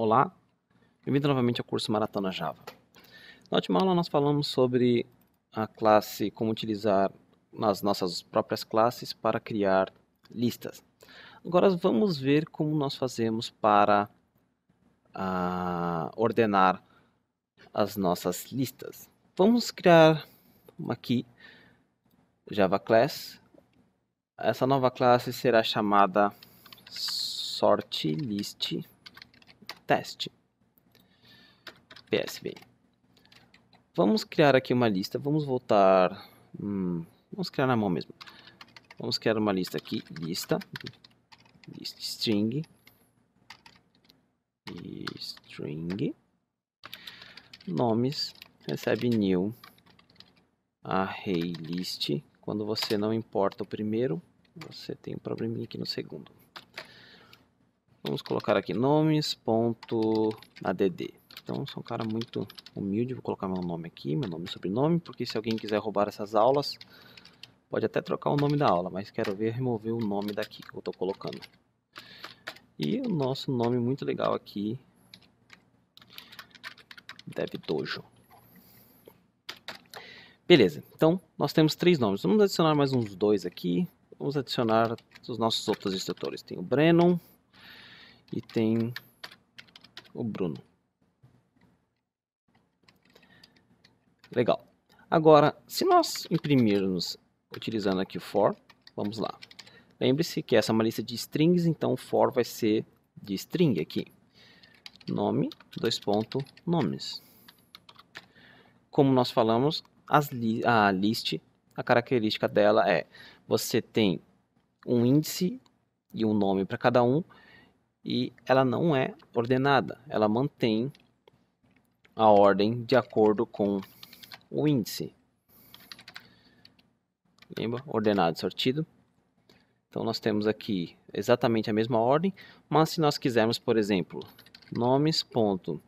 Olá, bem-vindo novamente ao curso Maratona Java. Na última aula nós falamos sobre a classe, como utilizar as nossas próprias classes para criar listas. Agora vamos ver como nós fazemos para ordenar as nossas listas. Vamos criar uma aqui, Java Class. Essa nova classe será chamada SortListTest. PSB. Vamos criar aqui uma lista. Vamos voltar. Vamos criar na mão mesmo. Vamos criar uma lista aqui. List string. Nomes. Recebe new array list. Quando você não importa o primeiro, você tem um probleminha aqui no segundo. Vamos colocar aqui nomes.add. Então, sou um cara muito humilde, vou colocar meu nome aqui, meu nome e sobrenome, porque se alguém quiser roubar essas aulas, pode até trocar o nome da aula, mas quero ver remover o nome daqui que eu estou colocando. E o nosso nome muito legal aqui, DevDojo. Beleza, então nós temos 3 nomes. Vamos adicionar mais uns 2 aqui. Vamos adicionar os nossos outros instrutores. Tem o Brennan e tem o Bruno. Legal. Agora, se nós imprimirmos utilizando aqui o for, vamos lá. Lembre-se que essa é uma lista de strings, então o for vai ser de string aqui. Nome, nomes. Como nós falamos, a list, a característica dela é, você tem um índice e um nome para cada um, e ela não é ordenada, ela mantém a ordem de acordo com o índice. Lembra? Ordenado e sortido. Então nós temos aqui exatamente a mesma ordem, mas se nós quisermos, por exemplo, nomes.add,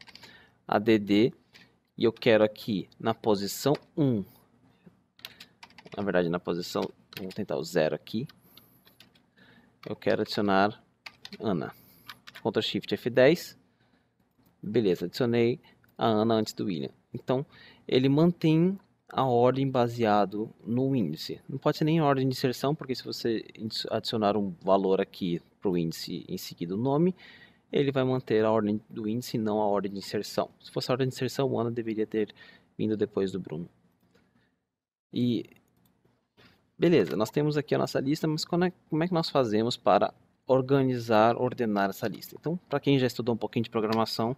e eu quero aqui na posição 1, na verdade na posição, vamos tentar o 0 aqui, eu quero adicionar Ana. Ctrl Shift F10, beleza, adicionei a Ana antes do William. Então ele mantém a ordem baseado no índice. Não pode ser nem ordem de inserção, porque se você adicionar um valor aqui para o índice em seguida o nome, ele vai manter a ordem do índice e não a ordem de inserção. Se fosse a ordem de inserção, o Ana deveria ter vindo depois do Bruno. E beleza, nós temos aqui a nossa lista, mas como é que nós fazemos para organizar, ordenar essa lista? Então, para quem já estudou um pouquinho de programação,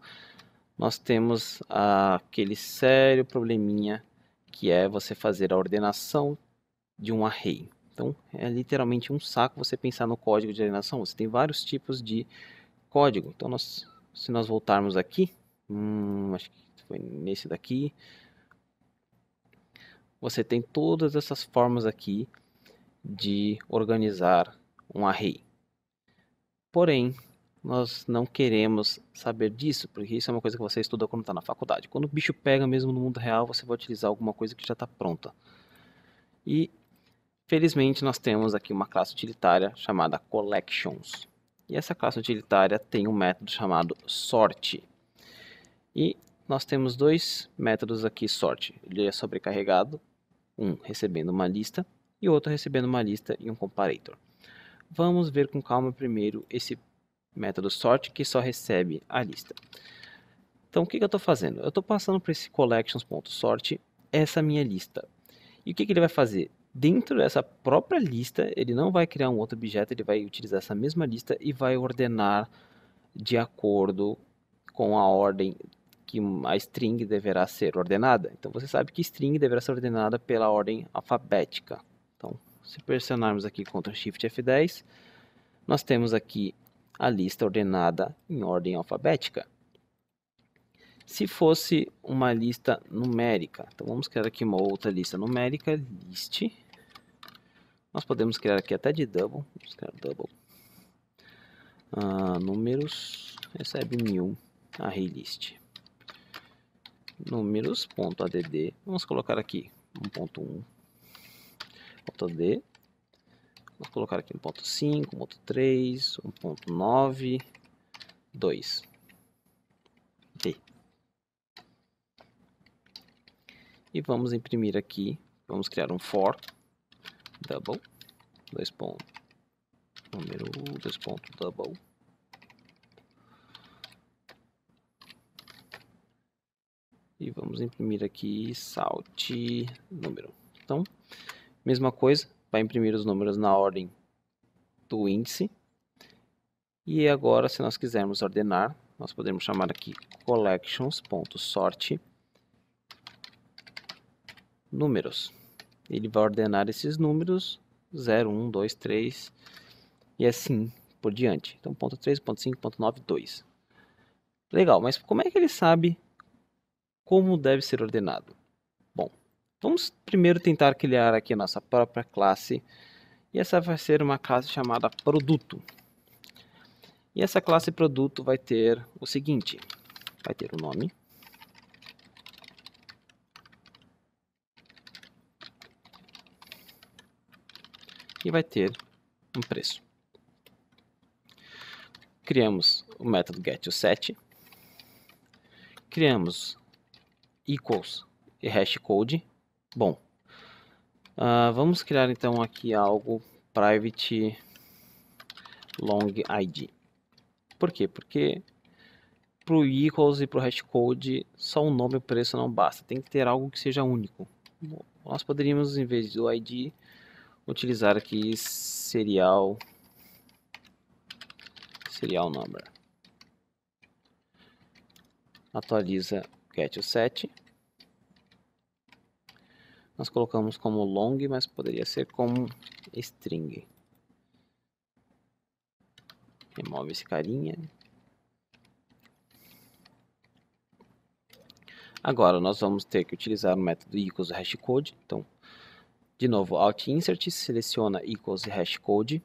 nós temos aquele sério probleminha que é você fazer a ordenação de um array. Então, é literalmente um saco você pensar no código de ordenação. Você tem vários tipos de código. Então, se nós voltarmos aqui, acho que foi nesse daqui, você tem todas essas formas aqui de organizar um array. Porém, nós não queremos saber disso, porque isso é uma coisa que você estuda quando está na faculdade. Quando o bicho pega mesmo no mundo real, você vai utilizar alguma coisa que já está pronta. E, felizmente, nós temos aqui uma classe utilitária chamada Collections. E essa classe utilitária tem um método chamado sort. E nós temos 2 métodos aqui sort. Ele é sobrecarregado, um recebendo uma lista e outro recebendo uma lista e um comparator. Vamos ver com calma primeiro esse método sort que só recebe a lista. Então o que eu estou fazendo? Eu estou passando para esse collections.sort essa minha lista. E o que ele vai fazer? Dentro dessa própria lista, ele não vai criar um outro objeto, ele vai utilizar essa mesma lista e vai ordenar de acordo com a ordem que a string deverá ser ordenada. Então você sabe que string deverá ser ordenada pela ordem alfabética. Então, se pressionarmos aqui Ctrl Shift F10, nós temos aqui a lista ordenada em ordem alfabética. Se fosse uma lista numérica, então vamos criar aqui uma outra lista numérica, list. Nós podemos criar aqui até de double, vamos criar double. Números, recebe new array list. Números.add, vamos colocar aqui 1.1, .d, vamos colocar aqui 1.5, 1.3, 1.9, 2. E vamos imprimir aqui, vamos criar um for double, número 2 double. E vamos imprimir aqui salt número. Então, mesma coisa, vai imprimir os números na ordem do índice. E agora, se nós quisermos ordenar, nós podemos chamar aqui collections.sort números. Ele vai ordenar esses números 0, 1, 2, 3 e assim por diante. Então, ponto 3, ponto 5, ponto 9, 2. Legal, mas como é que ele sabe como deve ser ordenado? Bom, vamos primeiro tentar criar aqui a nossa própria classe. E essa vai ser uma classe chamada produto. E essa classe produto vai ter o seguinte, vai ter o nome, e vai ter um preço. Criamos o método getToSet, criamos equals e hashcode. Bom, vamos criar então aqui algo private long id. Por quê? Porque para o equals e para o hashcode só o nome e o preço não basta, tem que ter algo que seja único. Bom, nós poderíamos, em vez do id, utilizar aqui serial number. Atualiza getToSet. Nós colocamos como long, mas poderia ser como string. Remove esse carinha. Agora nós vamos ter que utilizar o método equals e hashcode. Então, de novo, alt insert, seleciona equals e hashcode.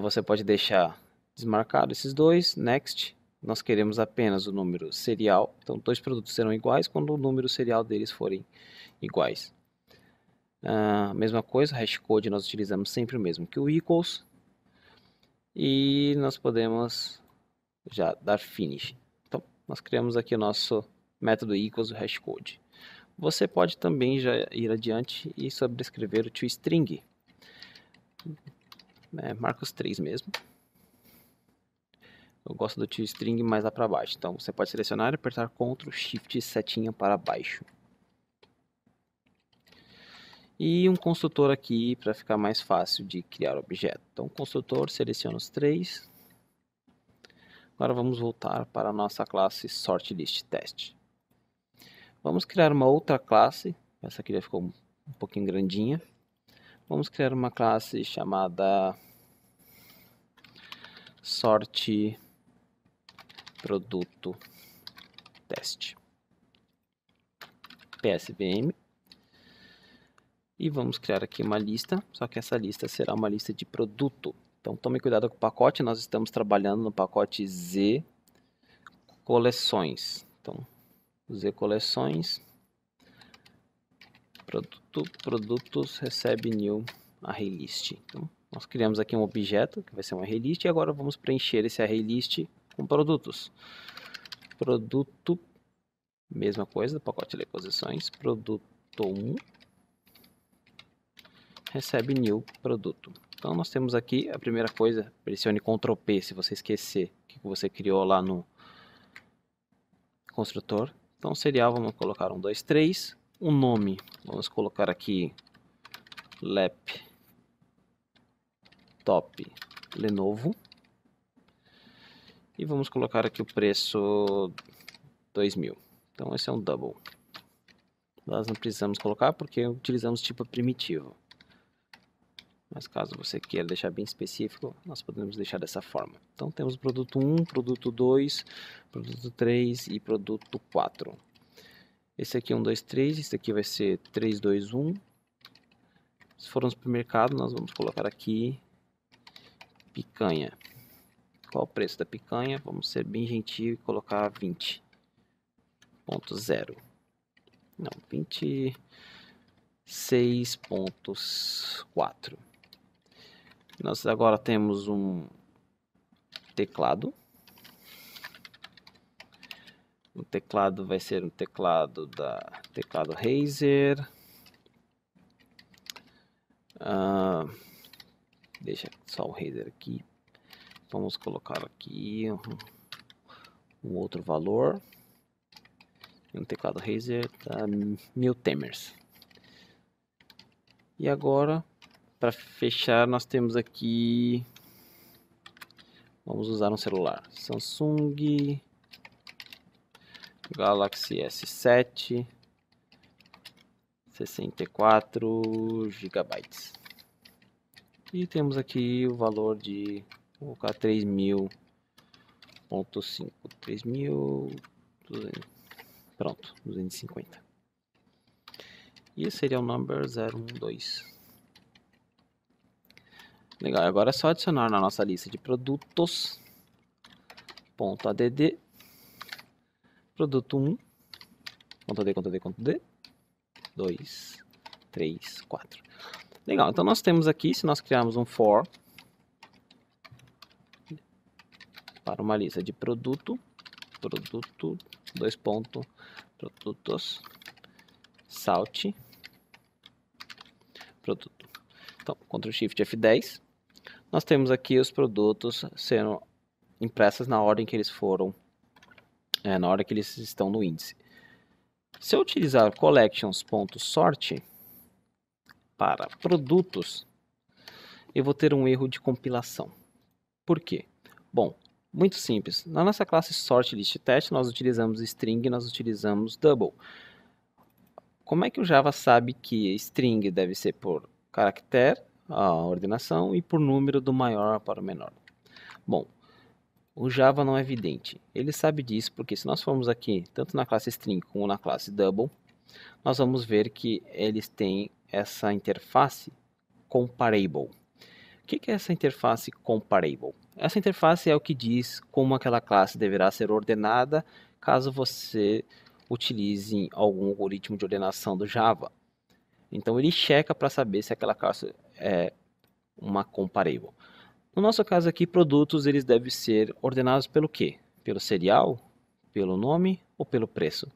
Você pode deixar desmarcado esses dois, next. Nós queremos apenas o número serial. Então, dois produtos serão iguais quando o número serial deles forem iguais. Mesma coisa, hashcode nós utilizamos sempre o mesmo que o equals. E nós podemos já dar finish. Então, nós criamos aqui o nosso método equals e hashcode. Você pode também já ir adiante e sobrescrever o toString. Marca os 3 mesmo. Eu gosto do toString mais lá para baixo. Então você pode selecionar e apertar Ctrl Shift e setinha para baixo. E um construtor aqui para ficar mais fácil de criar objeto. Então construtor, seleciona os 3. Agora vamos voltar para a nossa classe SortListTest. Vamos criar uma outra classe. Essa aqui já ficou um pouquinho grandinha. Vamos criar uma classe chamada SortProdutoTest. PSVM. E vamos criar aqui uma lista, só que essa lista será uma lista de produto. Então tome cuidado com o pacote, nós estamos trabalhando no pacote Z coleções. Então, Z coleções, produtos recebe new ArrayList. Então, nós criamos aqui um objeto que vai ser um ArrayList e agora vamos preencher esse ArrayList com produtos. Produto, mesma coisa do pacote de coleções, produto 1 recebe new produto. Então nós temos aqui a primeira coisa, pressione Ctrl P se você esquecer o que você criou lá no construtor. Então serial, vamos colocar 1, 2, 3. O nome, vamos colocar aqui laptop Lenovo. E vamos colocar aqui o preço 2000. Então esse é um double. Nós não precisamos colocar porque utilizamos tipo primitivo. Mas caso você queira deixar bem específico, nós podemos deixar dessa forma. Então temos produto 1, produto 2, produto 3 e produto 4. Esse aqui é 1, 2, 3, esse aqui vai ser 3, 2, 1. Se for no supermercado, nós vamos colocar aqui picanha. Qual o preço da picanha? Vamos ser bem gentil e colocar 20.0. Não, 26.4. Nós agora temos um teclado. O teclado vai ser um teclado Razer. Deixa só o Razer aqui. Vamos colocar aqui um outro valor. Um teclado Razer da Miltemers. E agora, para fechar, nós temos aqui. Vamos usar um celular. Samsung Galaxy S7, 64 GB. E temos aqui o valor de, vou colocar 3.000.5, 3.200, pronto, 250. E esse seria o number 012. Legal, agora é só adicionar na nossa lista de produtos, .add, produto 1, .d, 2, 3, 4. Legal, então nós temos aqui, se nós criarmos um for para uma lista de produto, 2 pontos, produtos, salt, produto. Então, Ctrl Shift F10, nós temos aqui os produtos sendo impressos na ordem que eles foram, na ordem que eles estão no índice. Se eu utilizar collections.sort para produtos, eu vou ter um erro de compilação. Por quê? Bom, muito simples. Na nossa classe sortListTest, nós utilizamos string e nós utilizamos double. Como é que o Java sabe que string deve ser por caractere, a ordenação, e por número do maior para o menor? Bom, o Java não é evidente. Ele sabe disso porque se nós formos aqui, tanto na classe string como na classe double, nós vamos ver que eles têm essa interface comparable. O que é essa interface comparable? Essa interface é o que diz como aquela classe deverá ser ordenada caso você utilize algum algoritmo de ordenação do Java. Então ele checa para saber se aquela classe é uma comparable. No nosso caso aqui, produtos eles devem ser ordenados pelo quê? Pelo serial, pelo nome ou pelo preço?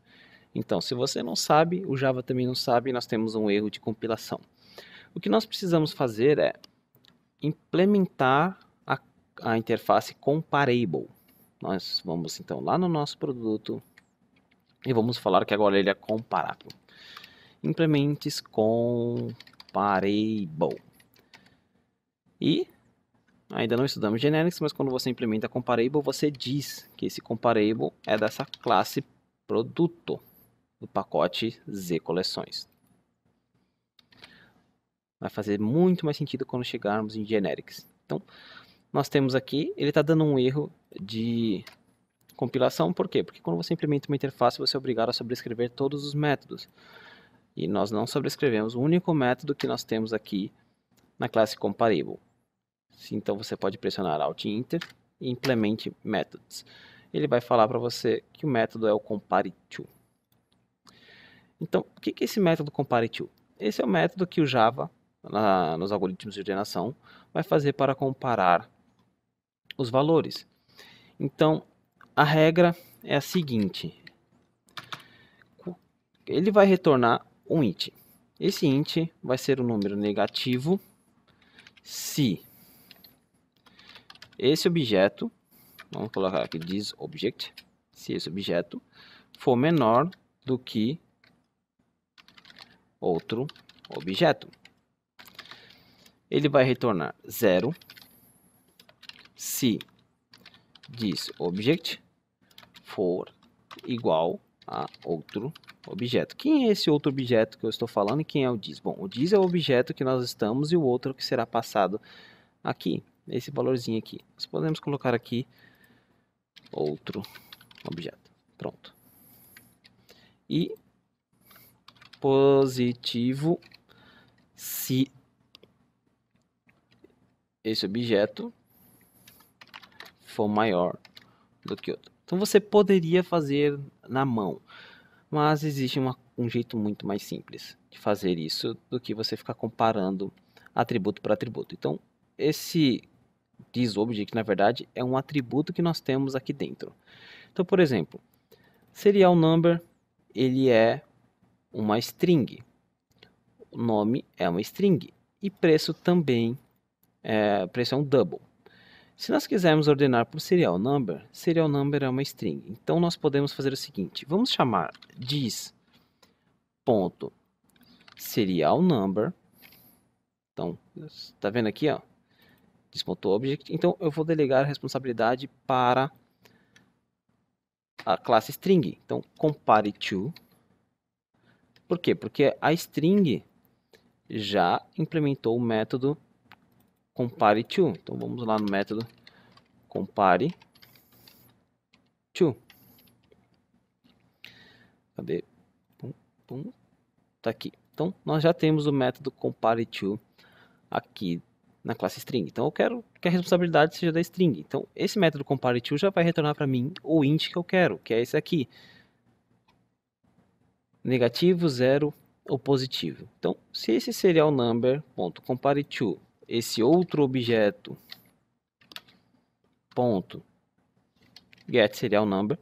Então, se você não sabe, o Java também não sabe, nós temos um erro de compilação. O que nós precisamos fazer é implementar a interface comparable. Nós vamos então lá no nosso produto e vamos falar que agora ele é comparável. Implementes comparable. E ainda não estudamos generics, mas quando você implementa comparable, você diz que esse comparable é dessa classe produto do pacote Z coleções. Vai fazer muito mais sentido quando chegarmos em generics. Então, nós temos aqui, ele está dando um erro de compilação, por quê? Porque quando você implementa uma interface, você é obrigado a sobrescrever todos os métodos. E nós não sobrescrevemos o único método que nós temos aqui na classe comparable. Então você pode pressionar Alt Enter e implemente methods. Ele vai falar para você que o método é o compare_to. Então, o que é esse método compare_to? Esse é o método que o Java, nos algoritmos de ordenação, vai fazer para comparar os valores. Então, a regra é a seguinte. Ele vai retornar um int. Esse int vai ser um número negativo se esse objeto, vamos colocar aqui thisObject, se esse objeto for menor do que outro objeto. Ele vai retornar 0 se thisObject for igual a outro objeto. Quem é esse outro objeto que eu estou falando e quem é o this? Bom, o this é o objeto que nós estamos e o outro que será passado aqui, esse valorzinho aqui. Nós podemos colocar aqui outro objeto. Pronto. E positivo se esse objeto for maior do que outro. Então você poderia fazer na mão, mas existe um jeito muito mais simples de fazer isso do que você ficar comparando atributo por atributo. Então esse thisObject, na verdade, é um atributo que nós temos aqui dentro. Então, por exemplo, Serial number, ele é uma string. O nome é uma string. E preço também, preço é um double. Se nós quisermos ordenar por serial number é uma string. Então nós podemos fazer o seguinte, vamos chamar dis.serial number. Então, está vendo aqui, ó? Dis.object. Então eu vou delegar a responsabilidade para a classe string. Então compare to. Por quê? Porque a string já implementou o método compare to. Então vamos lá no método compare to. Cadê? Tá aqui. Então nós já temos o método compare to aqui na classe string. Então eu quero que a responsabilidade seja da string. Então esse método compare to já vai retornar para mim o int que eu quero, que é esse aqui. Negativo, zero ou positivo. Então, se esse serial number.compare to, esse outro objeto .get serial number,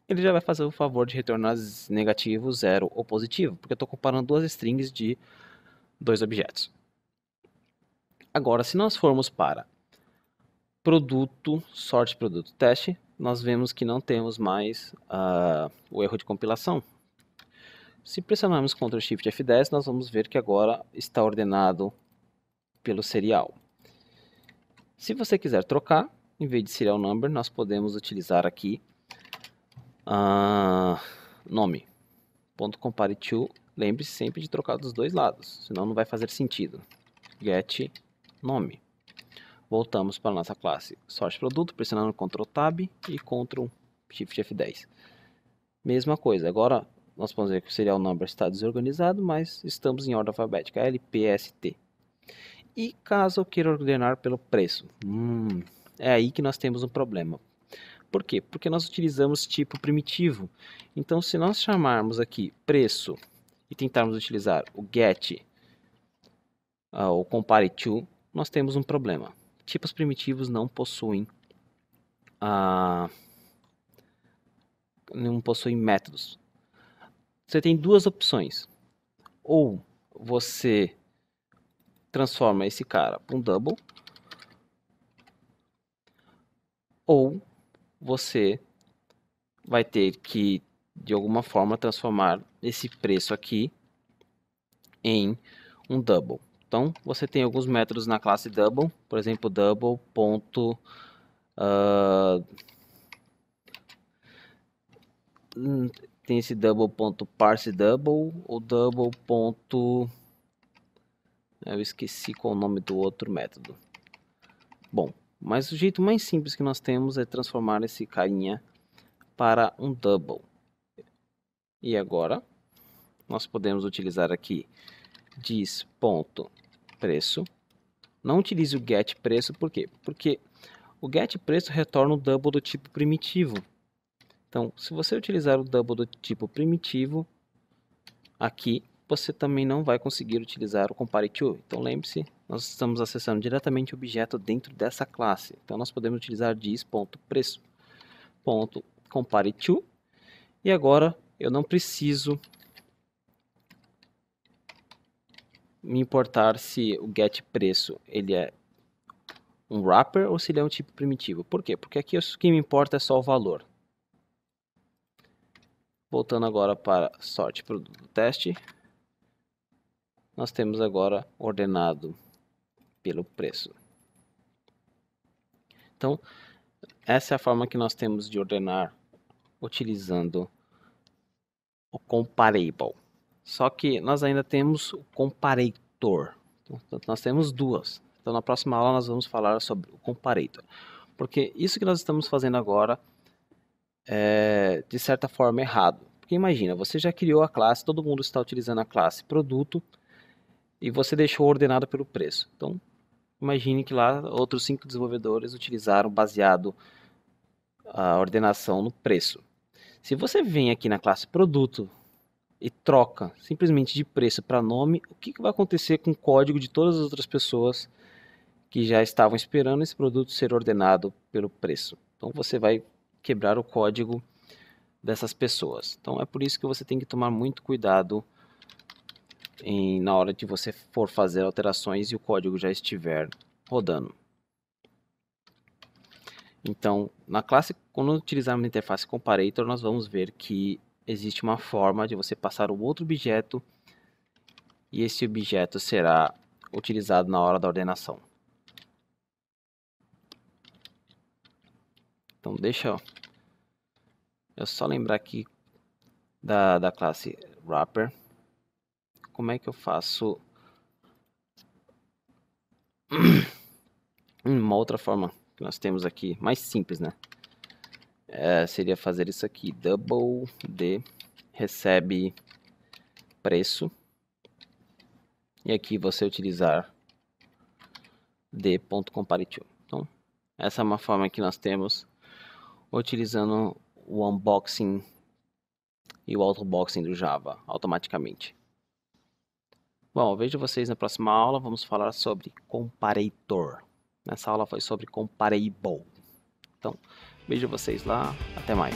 ele já vai fazer o favor de retornar negativo, zero ou positivo, porque eu estou comparando duas strings de dois objetos. Agora, se nós formos para produto, sorte produto, teste, nós vemos que não temos mais o erro de compilação. Se pressionarmos Ctrl Shift F10, nós vamos ver que agora está ordenado pelo serial. Se você quiser trocar, em vez de serial number, nós podemos utilizar aqui nome. .compare to, lembre-se sempre de trocar dos dois lados, senão não vai fazer sentido. Get nome. Voltamos para a nossa classe sorte produto, pressionando Ctrl Tab e Ctrl Shift F10. Mesma coisa, agora nós podemos ver que o serial number está desorganizado, mas estamos em ordem alfabética, L, P, S, T. E caso eu queira ordenar pelo preço, é aí que nós temos um problema. Por quê? Porque nós utilizamos tipo primitivo. Então, se nós chamarmos aqui preço e tentarmos utilizar o get, o compare to, nós temos um problema. Tipos primitivos não possuem métodos. Você tem duas opções. Ou você transforma esse cara para um double, ou você vai ter que, de alguma forma, transformar esse preço aqui em um double. Então, você tem alguns métodos na classe double, por exemplo, double. Tem esse double.parseDouble ou double. Eu esqueci qual é o nome do outro método. Bom, mas o jeito mais simples que nós temos é transformar esse carinha para um double. E agora, nós podemos utilizar aqui dis.preço. Não utilize o get preço, por quê? Porque o get preço retorna o double do tipo primitivo. Então, se você utilizar o double do tipo primitivo, aqui você também não vai conseguir utilizar o compare to. Então, lembre-se, nós estamos acessando diretamente o objeto dentro dessa classe. Então, nós podemos utilizar dis.preço.compare to. E agora, eu não preciso me importar se o get preço ele é um wrapper ou se ele é um tipo primitivo. Por quê? Porque aqui o que me importa é só o valor. Voltando agora para sorte produto teste, nós temos agora ordenado pelo preço. Então, essa é a forma que nós temos de ordenar utilizando o comparable. Só que nós ainda temos o comparator. Então, nós temos duas. Então, na próxima aula nós vamos falar sobre o comparator. Porque isso que nós estamos fazendo agora é, de certa forma, errado. Porque imagina, você já criou a classe, todo mundo está utilizando a classe produto e você deixou ordenado pelo preço. Então, imagine que lá outros 5 desenvolvedores utilizaram baseado a ordenação no preço. Se você vem aqui na classe produto e troca simplesmente de preço para nome, o que vai acontecer com o código de todas as outras pessoas que já estavam esperando esse produto ser ordenado pelo preço? Então você vai quebrar o código dessas pessoas. Então é por isso que você tem que tomar muito cuidado na hora de você for fazer alterações e o código já estiver rodando. Então, na classe, quando utilizarmos a interface comparator, nós vamos ver que existe uma forma de você passar o outro objeto e esse objeto será utilizado na hora da ordenação. Então, deixa eu só lembrar aqui da classe wrapper. Como é que eu faço uma outra forma que nós temos aqui, mais simples, né? Seria fazer isso aqui, double d recebe preço, e aqui você utilizar d.comparative. Então, essa é uma forma que nós temos utilizando o unboxing e o autoboxing do Java automaticamente. Bom, eu vejo vocês na próxima aula. Vamos falar sobre comparator. Nessa aula foi sobre comparable. Então, vejo vocês lá. Até mais.